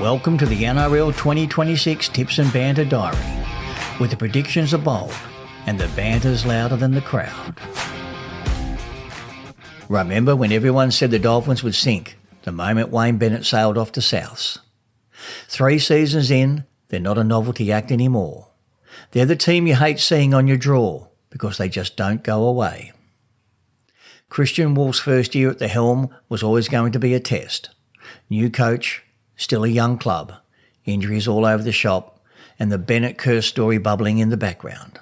Welcome to the NRL 2026 Tips and Banter Diary, where the predictions are bold and the banter's louder than the crowd. Remember when everyone said the Dolphins would sink the moment Wayne Bennett sailed off to Souths? 3 seasons in, they're not a novelty act anymore. They're the team you hate seeing on your draw because they just don't go away. Kristian Woolf's first year at the helm was always going to be a test. New coach, still a young club, injuries all over the shop, and the Bennett curse story bubbling in the background.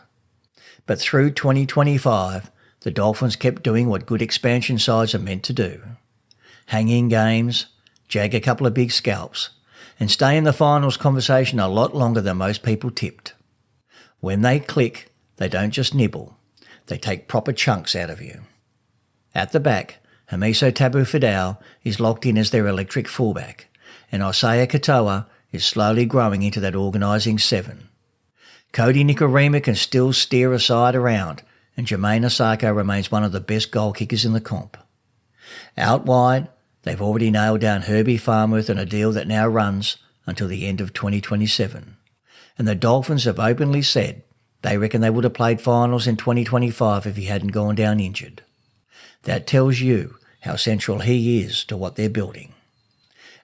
But through 2025, the Dolphins kept doing what good expansion sides are meant to do. Hang in games, jag a couple of big scalps, and stay in the finals conversation a lot longer than most people tipped. When they click, they don't just nibble, they take proper chunks out of you. At the back, Hamiso Tabuai-Fidow is locked in as their electric fullback, and Isaiya Katoa is slowly growing into that organising 7. Cody Nikorima can still steer a side around, and Jermaine Osako remains one of the best goal kickers in the comp. Out wide, they've already nailed down Herbie Farnworth on a deal that now runs until the end of 2027. And the Dolphins have openly said they reckon they would have played finals in 2025 if he hadn't gone down injured. That tells you how central he is to what they're building.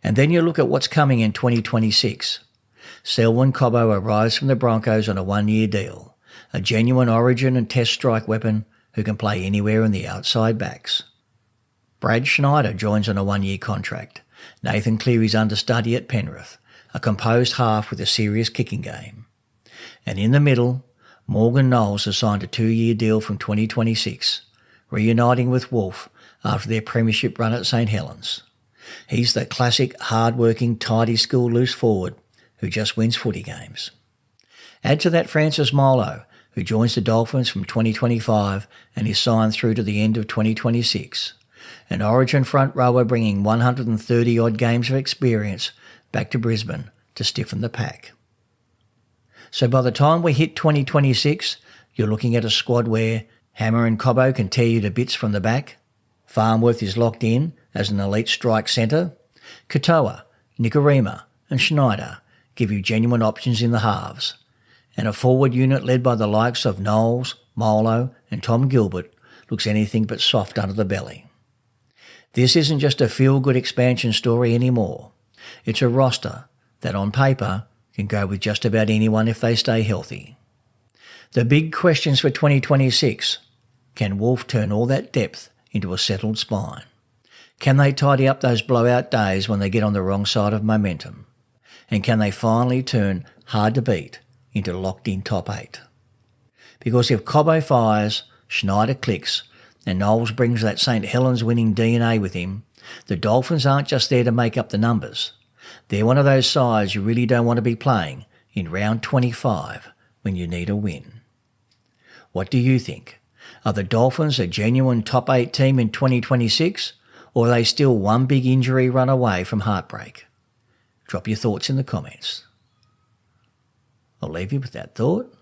And then you look at what's coming in 2026. Selwyn Cobbo arrives from the Broncos on a 1-year deal, a genuine origin and test strike weapon who can play anywhere in the outside backs. Brad Schneider joins on a 1-year contract. Nathan Cleary's understudy at Penrith, a composed half with a serious kicking game. And in the middle, Morgan Knowles has signed a 2-year deal from 2026, reuniting with Woolf after their premiership run at St Helens. He's the classic hard-working, tidy school loose forward who just wins footy games. Add to that Francis Molo, who joins the Dolphins from 2025 and is signed through to the end of 2026. An Origin front rower bringing 130-odd games of experience back to Brisbane to stiffen the pack. So by the time we hit 2026, you're looking at a squad where Hammer and Cobbo can tear you to bits from the back. Farnworth is locked in as an elite strike centre. Katoa, Nikorima and Schneider give you genuine options in the halves. And a forward unit led by the likes of Knowles, Molo and Tom Gilbert looks anything but soft under the belly. This isn't just a feel-good expansion story anymore. It's a roster that on paper can go with just about anyone if they stay healthy. The big questions for 2026. Can Woolf turn all that depth into a settled spine? Can they tidy up those blowout days when they get on the wrong side of momentum? And can they finally turn hard to beat into locked-in top 8? Because if Cobbo fires, Schneider clicks, and Knowles brings that St Helens winning DNA with him, the Dolphins aren't just there to make up the numbers. They're one of those sides you really don't want to be playing in round 25 when you need a win. What do you think? Are the Dolphins a genuine top 8 team in 2026, or are they still one big injury run away from heartbreak? Drop your thoughts in the comments. I'll leave you with that thought.